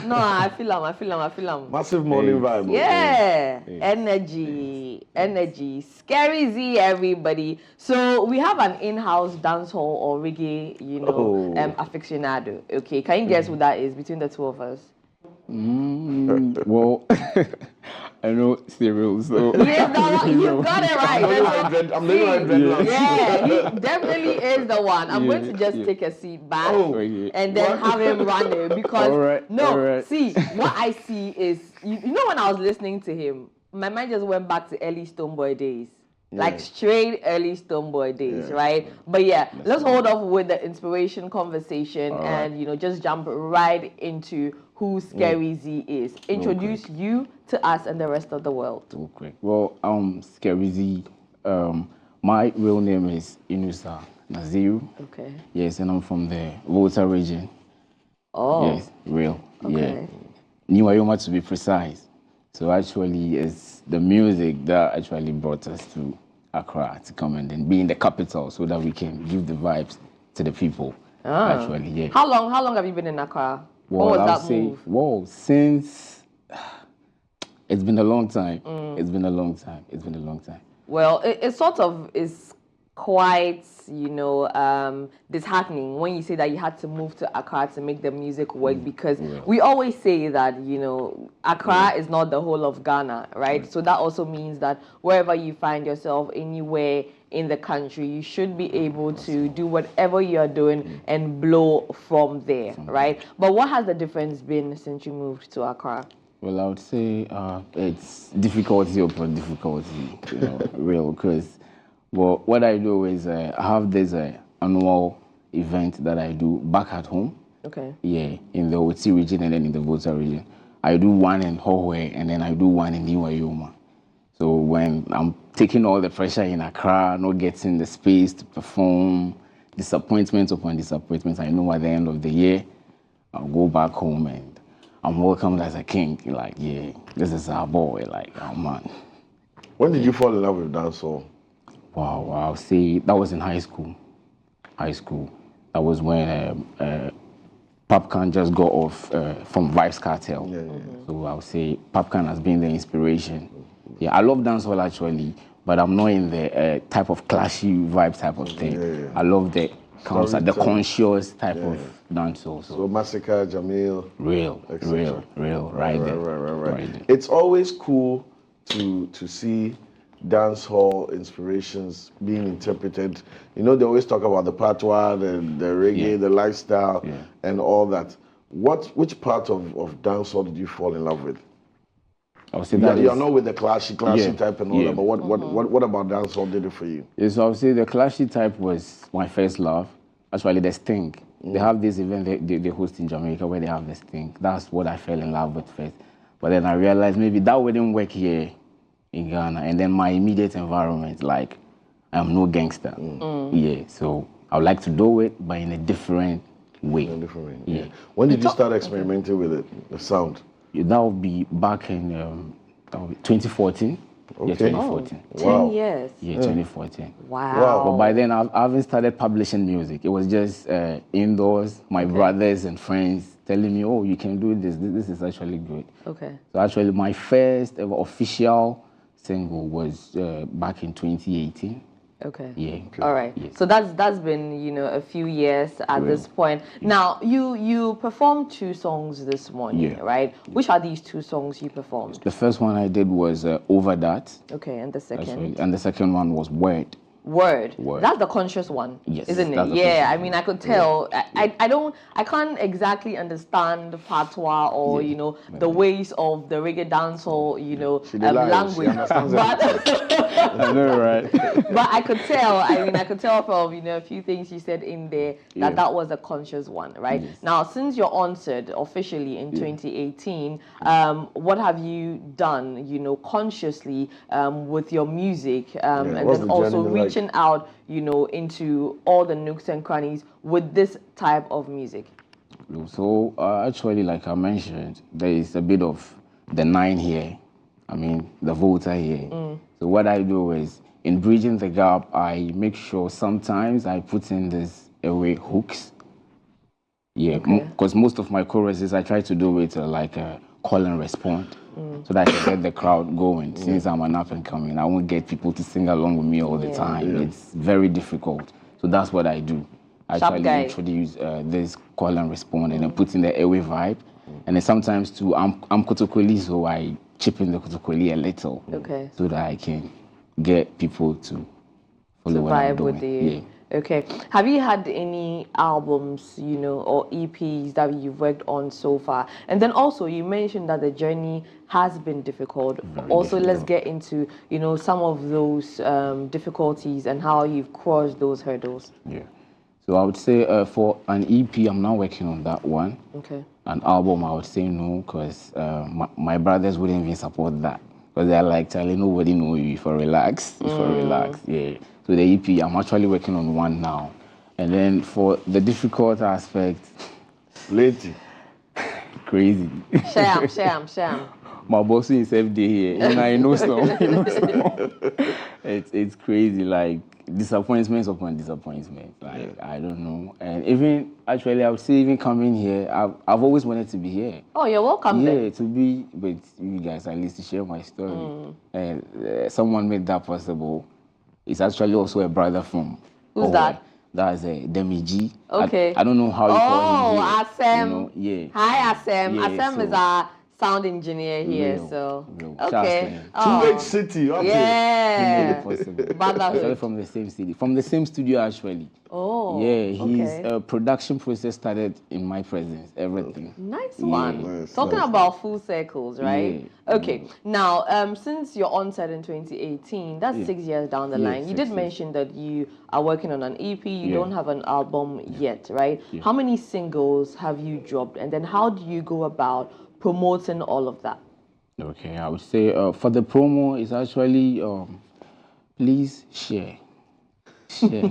No, I feel him. Massive morning vibe. Yeah. Energy. Skery Zee, everybody. So we have an in-house dancehall or reggae, aficionado. Okay, can you guess who that is between the two of us? Well, I know Cyril, so Yes, you got it right. I'm the right dreadlocks. Yeah, he definitely is the one. I'm going to just take a seat back and then have him run it because see, what I see is you know when I was listening to him, my mind just went back to early Stoneboy days. Like straight early Stoneboy days, right? But let's hold off with the inspiration conversation and just jump right into who Skery Zee is. Introduce you to us and the rest of the world. Okay. Well, Skery Zee. My real name is Inusa Naziru. Okay. Yes, and I'm from the Volta region. Oh. Yes, real. Okay. Yeah. Niwayoma to be precise. So actually, it's the music that actually brought us to Accra to come and then be in the capital so that we can give the vibes to the people. Actually, yeah. How long have you been in Accra? Well, what was that move? Well, since it's been a long time. It's been a long time. Well, it sort of is quite, disheartening when you say that you had to move to Accra to make the music work because we always say that, Accra is not the whole of Ghana, right? So that also means that wherever you find yourself, anywhere in the country, you should be able to do whatever you're doing and blow from there, right? But what has the difference been since you moved to Accra? Well, I would say it's difficulty upon difficulty, real, because what I do is I have this annual event that I do back at home. Okay. Yeah, in the Oti region and then in the Volta region. I do one in Howe and then I do one in Niwayoma. So when I'm taking all the pressure in Accra, not getting the space to perform, disappointments upon disappointments, I know at the end of the year, I'll go back home and I'm welcomed as a king. Like, yeah, this is our boy. Like, oh man. When did you fall in love with dancehall? Wow, I'll say that was in high school. That was when Popcorn just got off from Vibes Cartel. So I'll say Popcorn has been the inspiration. Yeah, I love dancehall actually, but I'm not in the type of clashy vibe type of thing. I love the concept, the conscious type of dancehall. So Massacre, Jamil. Real, right there. It's always cool to see dancehall inspirations being interpreted. They always talk about the patois, the reggae, the lifestyle, and all that. Which part of dancehall did you fall in love with? I would say that you're not with the clashy type and all that, but what about dancehall did it for you? Yeah, so I would say the clashy type was my first love. Actually, the Sting. They have this event they host in Jamaica where they have the Sting. That's what I fell in love with first. But then I realized maybe that wouldn't work here in Ghana. And then my immediate environment, like, I'm no gangster. Yeah, so I would like to do it, but in a different way. Yeah. When did you start experimenting with it, the sound? That would be back in 2014. Okay. Yeah, 2014. 10 years. Yeah, 2014. Wow. But by then, I haven't started publishing music. It was just indoors, my brothers and friends telling me, oh, you can do this. This is actually good. Okay. So actually, my first ever official single was back in 2018. Okay. Yeah. All right. Yeah. So that's been a few years at this point. Now you performed 2 songs this morning, right? Which are these 2 songs you performed? The first one I did was Over That. Okay, and the second? And the second one was Word. Word. That's the conscious one, yes, isn't it? Yeah, I mean, I could tell. I can't exactly understand patois or the ways of the reggae dancehall, language. But I know, right? But I could tell. I could tell from a few things you said in there that was a conscious one, right? Yes. Now, since your onset officially in 2018, what have you done, consciously with your music, and then also reaching out, into all the nooks and crannies with this type of music? So actually, like I mentioned, there is a bit of the 9 here. I mean, the Volta here. So what I do is, in bridging the gap, I make sure sometimes I put in this away hooks. Yeah, because most of my choruses I try to do it like a call and respond, so that I can get the crowd going. Since I'm an up and coming, I won't get people to sing along with me all the time. It's very difficult. So that's what I do. I actually introduce this call and respond, and then put in the airway vibe. And then sometimes too, I'm Kotokoli, so I chip in the Kotokoli a little, so that I can get people to follow what I'm doing. With you. Okay. Have you had any albums, or EPs that you've worked on so far? And then also, you mentioned that the journey has been difficult. Let's get into, some of those difficulties and how you've crossed those hurdles. Yeah. So I would say for an EP, I'm not working on that one. Okay. An album, I would say no, because my brothers wouldn't even support that. Because they're like, Charlie, nobody know you for relax. Yeah. So the EP, I'm actually working on one now. And then for the difficult aspect... Lady. Crazy. Sham. My boss is every day here. And I know some. It's crazy, like disappointments upon disappointment. Like, I don't know. And even, actually, I would say even coming here, I've always wanted to be here. Oh, you're welcome then. To be with you guys, at least to share my story. And someone made that possible. It's actually also a brother from... Who's that? That's Demi G. Okay. I don't know how you call him here. Asem. Hi, Asem. Asem is our sound engineer here, okay. Two-Way City. Yeah. Actually from the same city. From the same studio, actually. Oh. Yeah, his production process started in my presence, everything. Nice one. Nice, Talking about full circles, right? Yeah. Okay. Now, since your onset in 2018, that's 6 years down the line. You did mention that you are working on an EP. You don't have an album yet, right? Yeah. How many singles have you dropped? And then how do you go about promoting all of that? Okay, I would say for the promo, it's actually please share. That's the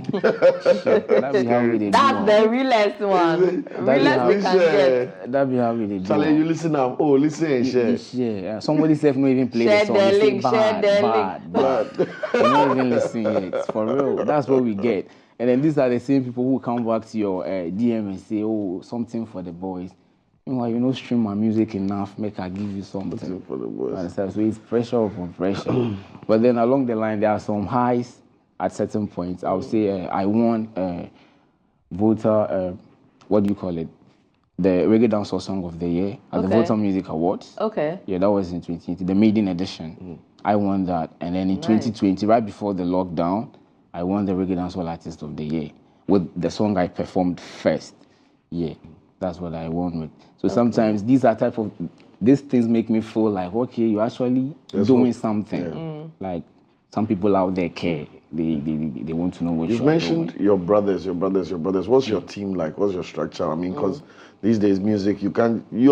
realest one. Realest we can get. That be how we do. Charlie, you listen now. Oh, listen and share. Share. Somebody said no even play the song. Share the link. Bad. You're not even listening yet. For real. That's what we get. And then these are the same people who come back to your DM and say, oh, something for the boys. Meanwhile, stream my music enough, make I give you something for the boys. So it's pressure upon pressure. But then along the line, there are some highs at certain points. I would say I won Volta, what do you call it? The Reggae Dancehall Song of the Year at the Volta Music Awards. Okay. Yeah, that was in 2020, the maiden edition. I won that. And then in 2020, right before the lockdown, I won the Reggae Dancehall Artist of the Year with the song I performed first. Yeah. That's what I won with. So sometimes these things make me feel like, okay, you're actually doing something. Like some people out there care. They want to know what you're doing. You mentioned your brothers. What's your team like? What's your structure? I mean, because these days music, you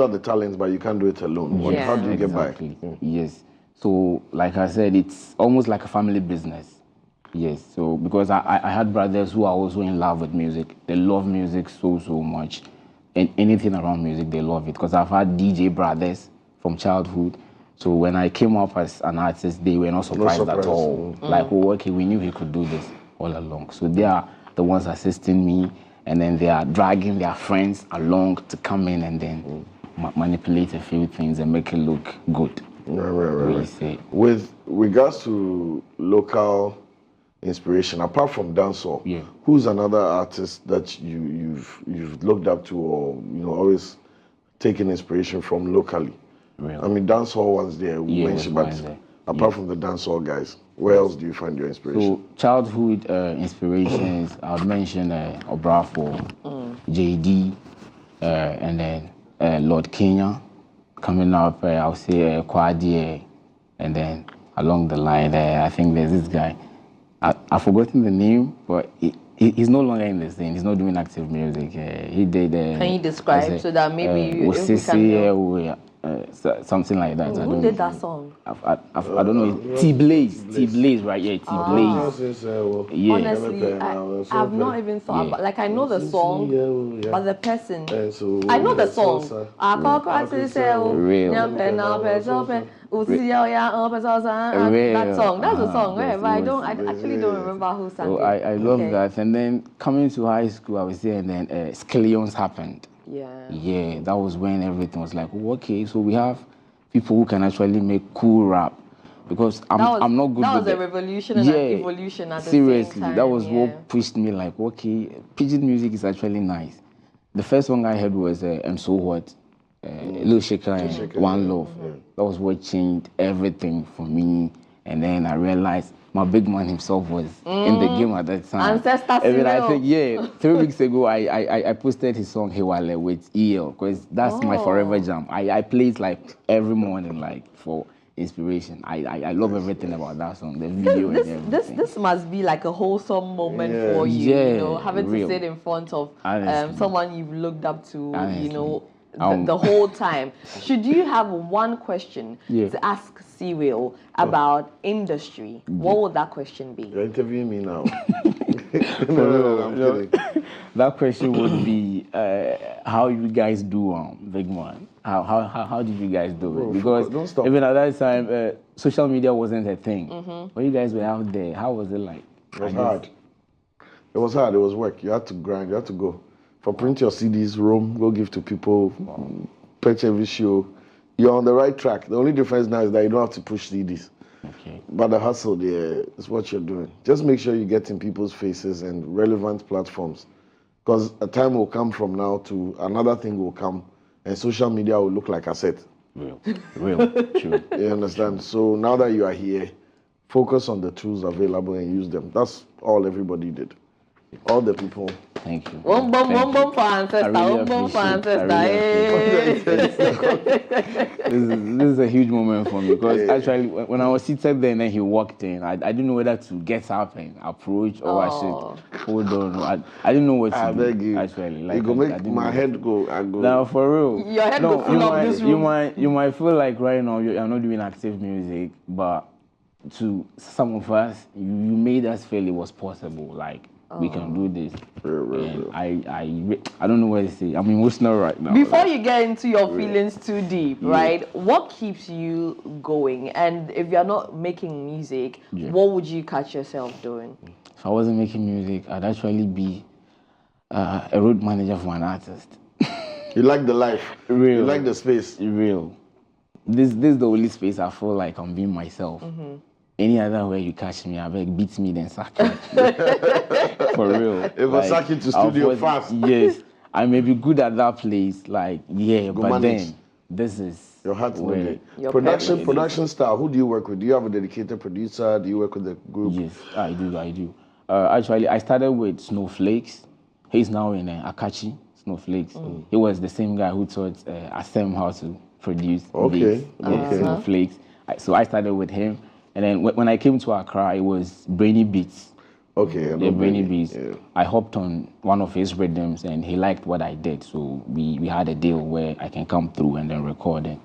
are the talent, but you can't do it alone. How do you get by? Yes. So like I said, it's almost like a family business. Yes. So because I had brothers who are also in love with music. They love music so much. And anything around music, they love it. Because I've had DJ brothers from childhood. So when I came up as an artist, they were not surprised at all. Like, oh, okay, we knew he could do this all along. So they are the ones assisting me. And then they are dragging their friends along to come in and then manipulate a few things and make it look good. Right. With regards to local inspiration, apart from dancehall, who's another artist that you've looked up to or always taken inspiration from locally? Really? I mean, dancehall ones there we mentioned, but apart from the dancehall guys, where else do you find your inspiration? So childhood inspirations, I would mention Obrafo, JD, and then Lord Kenya. Coming up, I'll say Kwadi, and then along the line, I think there's this guy. I've forgotten the name, but he's no longer in the scene. He's not doing active music. He did. Can you describe so that maybe we can know? Something like that. Who did that song? I don't know. T-Blaze, right? Yeah, T-Blaze. Honestly, I've not even thought about. Like I know the song, but the person. I know the song. That song. That's the song, right? But I actually don't remember who sang it. I love that. And then coming to high school, I was there, and then Skeleons happened. Yeah, that was when everything was like, oh, okay, so we have people who can actually make cool rap. Because I'm not good with that was a revolution and an evolution at the same time. That was what pushed me like, okay, pidgin music is actually nice. The first song I heard was I'm So What, Lil Shaker and One Love. That was what changed everything for me. And then I realized my big man himself was in the game at that time. Ancestor I think 3 weeks ago I posted his song Hewale with EL because that's my forever jam. I play it like every morning like for inspiration. I love everything about that song, the video and everything. This must be like a wholesome moment for you, you know, having to sit in front of someone you've looked up to, you know, the whole time. Should you have one question to ask Cyril about industry, what would that question be? You're interviewing me now. No, I'm kidding. That question would be how you guys do, big man. How did you guys do it? Because even at that time, social media wasn't a thing. When you guys were out there, how was it like? It was hard. It was hard. It was work. You had to grind. You had to go. For print your CDs, roam, go give to people, pitch every show. You're on the right track. The only difference now is that you don't have to push CDs. Okay. But the hustle there is what you're doing. Just make sure you get in people's faces and relevant platforms. Because a time will come from now to another thing will come and social media will look like asset. Real, true. You understand? So now that you are here, focus on the tools available and use them. That's all everybody did. All the people. Thank you. One bomb for ancestor. One bomb for ancestor. This is a huge moment for me because actually when I was seated there and then he walked in, I didn't know whether to get up and approach or I should hold on. I didn't know what to do. Beg you. Actually, like you go make my head go. I go. Now for real. Your head go full of this room. You might feel like right now you're not doing active music, but to some of us, you made us feel it was possible. Like. We can do this. Real. I don't know what to say. I'm emotional right now. Before you get into your feelings too deep, right? What keeps you going? And if you're not making music, what would you catch yourself doing? If I wasn't making music, I'd actually be a road manager for an artist. You like the life. Real. You like the space. Real. This is the only space I feel like I'm being myself. Any other way you catch me, I beg, beat me, then sack me. For real. If I sack you to studio fast. Yes. I may be good at that place, like, but then this is your heart's where production style. Who do you work with? Do you have a dedicated producer? Do you work with the group? Yes, I do. Actually, I started with Snowflakes. He's now in Akachi, Snowflakes. He was the same guy who taught Asem how to produce beats. Snowflakes. So I started with him. And then when I came to Accra, it was Brainy Beats. Okay. The Brainy Beats. Yeah. I hopped on one of his rhythms and he liked what I did. So we had a deal where I can come through and then record and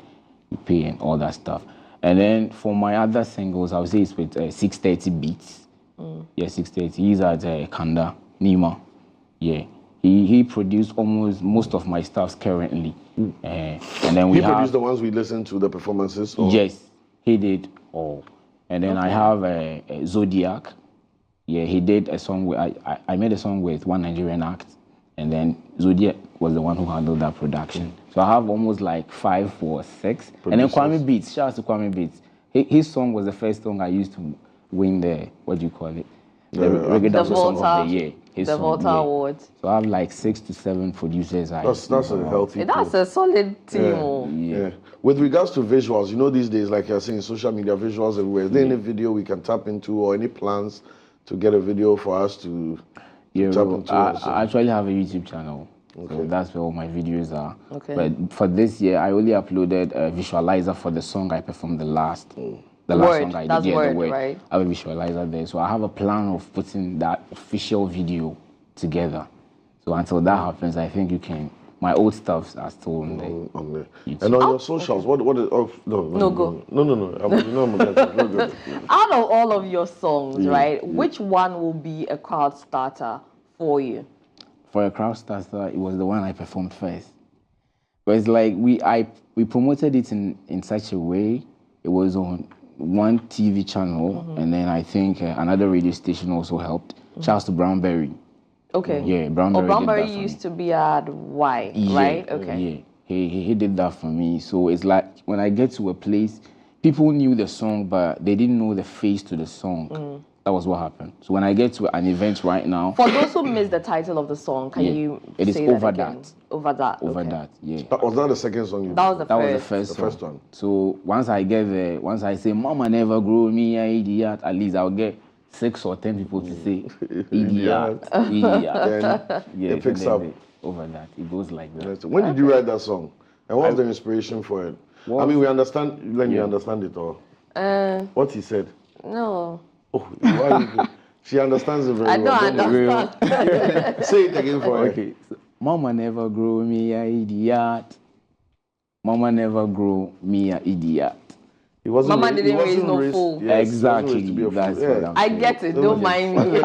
pay and all that stuff. And then for my other singles, I would say it's with 630 Beats. Yeah, 630. He's at Kanda, Nima. Yeah. He produced almost most of my stuffs currently. And then He produced the ones we listened to, the performances? Or? Yes, he did all. And then I have a Zodiac. Yeah, he did a song with, I made a song with One Nigerian Act, and then Zodiac was the one who handled that production. So I have almost like 5 or 6. And then Kwame Beats, shout out to Kwame Beats. His song was the first song I used to win the, what do you call it? The Reggae Dance Song of the Year. The Volta Awards. So I have like 6 to 7 producers. That's a healthy That's a solid team. Yeah. With regards to visuals, you know these days, like you're saying, social media visuals everywhere. Is there any video we can tap into or any plans to get a video for us to tap into? I actually have a YouTube channel. Okay. So that's where all my videos are. Okay. But for this year, I only uploaded a visualizer for the song I performed the last song I did. The Word, right? I have a visualizer there. So I have a plan of putting that official video together. So until that happens, I think you can. My old stuffs are still on there. YouTube. And on your socials, what is? Oh, no, go. No. Out of all of your songs, right? Which one will be a crowd starter for you? For a crowd starter, it was the one I performed first. But it's like we promoted it in such a way. It was on one TV channel, and then I think another radio station also helped. Shouts to Brownberry. Okay. Yeah, Brownberry used to be at Y, right? Okay. Yeah, he did that for me. So it's like when I get to a place, people knew the song, but they didn't know the face to the song. That was what happened. So when I get to an event right now, for those who missed the title of the song, can you it say is Over that again? That. Over That. Over That. Yeah. That was not the second song you did. That was the first. The first one. So once I get there, once I say "Mama never grew me an idiot," at least I'll get 6 or 10 people to say idiot. Then it picks up. Over That. It goes like that. When did you write that song? And what was the inspiration for it? I mean, we understand, Len, you understand it all. What he said? No. Oh, why you she understands it very well. I don't understand. Say it again for her. Okay. So, Mama never grew me an idiot. Mama never grew me an idiot. Mama didn't raise no fool. Yes, exactly. That's what I'm I get it. Don't mind me. So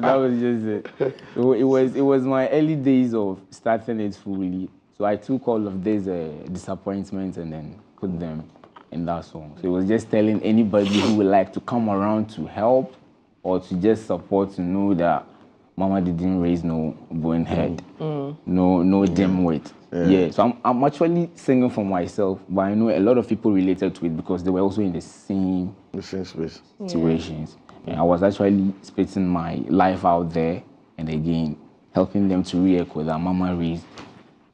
that was just it. So it was my early days of starting it fully. So I took all of these disappointments and then put them in that song. So it was just telling anybody who would like to come around to help or to just support to know that Mama didn't raise no bonehead, no dimwit. Yeah, so I'm actually singing for myself, but I know a lot of people related to it because they were also in the same space situations. And I was actually spitting my life out there and again helping them to re-echo that Mama raised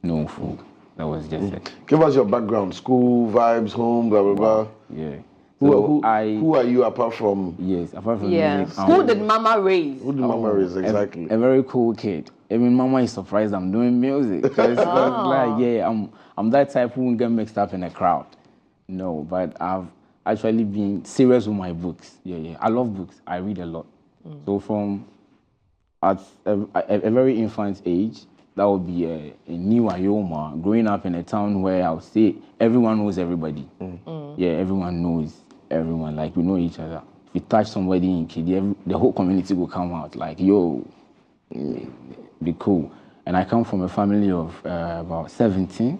no fool. That was just it. Give us your background, school, vibes, home, blah, blah, blah. Yeah. Who are you apart from? Yes, apart from music. Who did Mama raise? Who did Mama raise, exactly? A very cool kid. I mean, Mama is surprised I'm doing music. Because I'm that type who won't get mixed up in a crowd. No, but I've actually been serious with my books. Yeah. I love books. I read a lot. So from at a very infant age, that would be a new Ayoma, growing up in a town where I would say everyone knows everybody. Yeah, everyone knows everyone. Like, we know each other. If you touch somebody in Kidi, the whole community will come out like, yo, be cool. And I come from a family of about 17.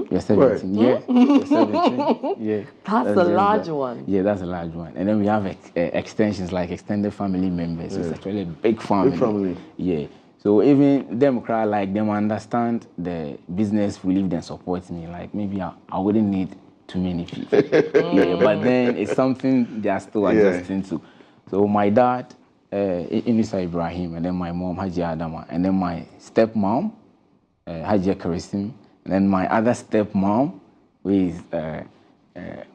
Yeah, 17. Yeah, 17. Yeah. That's a large one. Yeah, that's a large one. And then we have extensions like extended family members. So it's actually a big family. Big family. Yeah. So even them cry like them understand the business relief and support me. Like maybe I wouldn't need too many people. Yeah, but then it's something they are still adjusting to. So my dad, Inisa Ibrahim, and then my mom, Hajia Adama, and then my stepmom, Hajia Karisim, and then my other stepmom, who is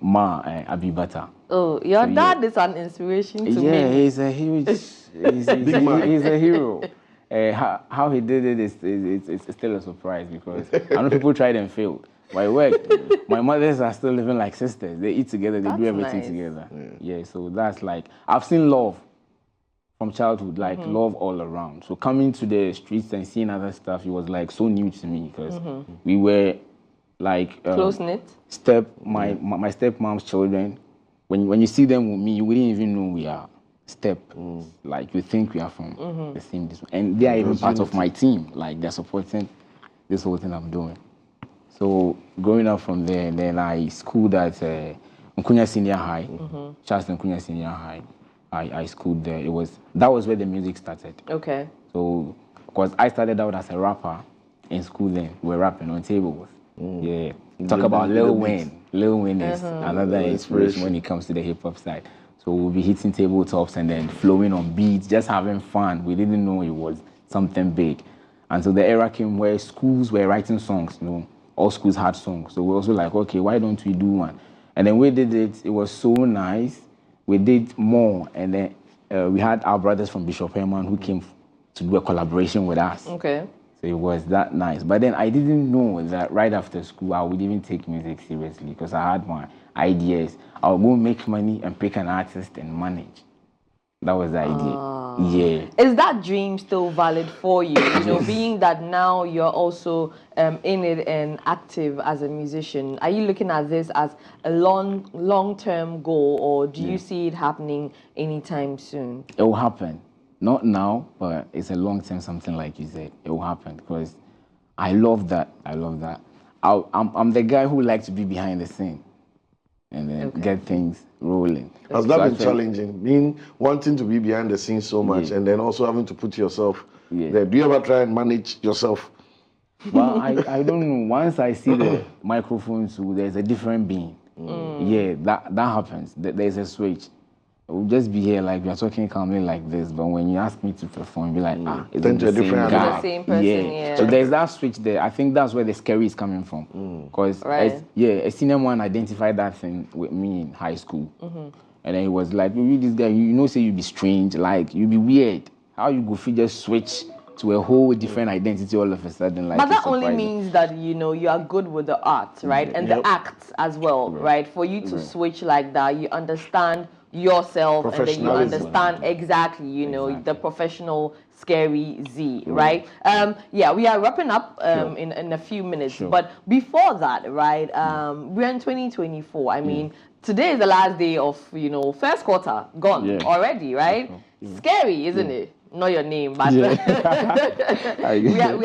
Ma Abibata. Oh, your dad is an inspiration to me. Yeah, he's a huge, he's a hero. How he did it is still a surprise because I know people tried and failed. But it worked. My mothers are still living like sisters. They eat together, they do everything together. Yeah, so that's like, I've seen love from childhood, like love all around. So coming to the streets and seeing other stuff, it was like so new to me because we were like close-knit? My stepmom's children. When you see them with me, you wouldn't even know we are like you think we are from the same and they are even part of my team, like they're supporting this whole thing I'm doing. So growing up from there, and then I schooled at Nkunya Senior High, Charles Nkunya Senior High. I schooled there. That was where the music started. Okay. So because I started out as a rapper in school, then we were rapping on tables. Yeah. Talk about Lil Wayne. Lil Wayne is another inspiration when it comes to the hip hop side. So we'll be hitting tabletops and then flowing on beats, just having fun. We didn't know it was something big. Until the era came where schools were writing songs, all schools had songs. So we were also like, okay, why don't we do one? And then we did it. It was so nice. We did more. And then we had our brothers from Bishop Herman who came to do a collaboration with us. Okay. So it was that nice. But then I didn't know that right after school, I would even take music seriously because I had my ideas. I would go make money and pick an artist and manage. That was the idea. Yeah. Is that dream still valid for you? Being that now you're also in it and active as a musician, are you looking at this as a long-term goal, or do you see it happening anytime soon? It will happen. Not now, but it's a long-term something like you said. It will happen because I love that. I'm the guy who likes to be behind the scene and then get things rolling. Has that been challenging? Wanting to be behind the scenes so much, and then also having to put yourself there. Do you ever try and manage yourself? Well, I don't know. Once I see the microphone, so there's a different being. Yeah, that happens. There's a switch. We'll just be here like we are talking calmly like this, but when you ask me to perform, be like, it's the same guy. The same person, yeah. So there's that switch there. I think that's where the Skery is coming from. Because a senior man identified that thing with me in high school. And then he was like, you this guy, you know, say you be strange, like you be weird. How you go just switch to a whole different identity all of a sudden? Like, but that only means that, you know, you are good with the art, right? And the act as well, right? For you to switch like that, you understand yourself, and then you understand exactly, you know, the professional Skery Zee, right? Yeah, we are wrapping up in a few minutes, but before that, right? We're in 2024. I mean, today is the last day of, you know, first quarter gone already, right? Scary, isn't it? Not your name, but we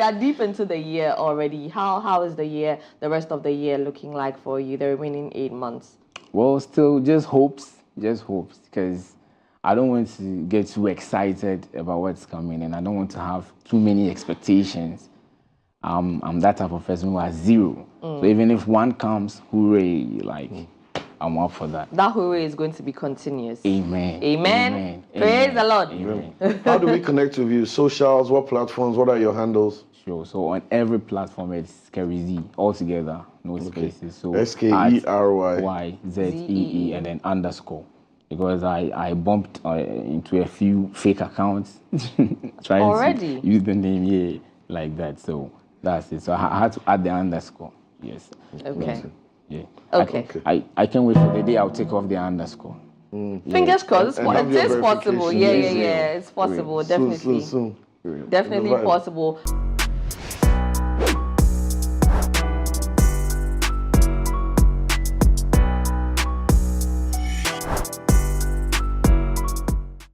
are deep into the year already. How is the rest of the year looking like for you? The remaining 8 months. Well, still just hopes, because I don't want to get too excited about what's coming, and I don't want to have too many expectations. I'm that type of person who has zero. So even if one comes, hooray! Like I'm up for that. That hooray is going to be continuous. Amen. Amen. Amen. Praise the Lord. Amen. How do we connect with you? Socials? What platforms? What are your handles? Sure. So on every platform, it's Skery Zee all together, no spaces. So SKERYZEE and then underscore. Because I bumped into a few fake accounts trying to use the name like that. So that's it. So I had to add the underscore. Yes. Okay. Yeah. Okay. I can't wait for the day I'll take off the underscore. Fingers crossed. It is possible. Yeah. It's possible. Definitely. Soon. Definitely possible.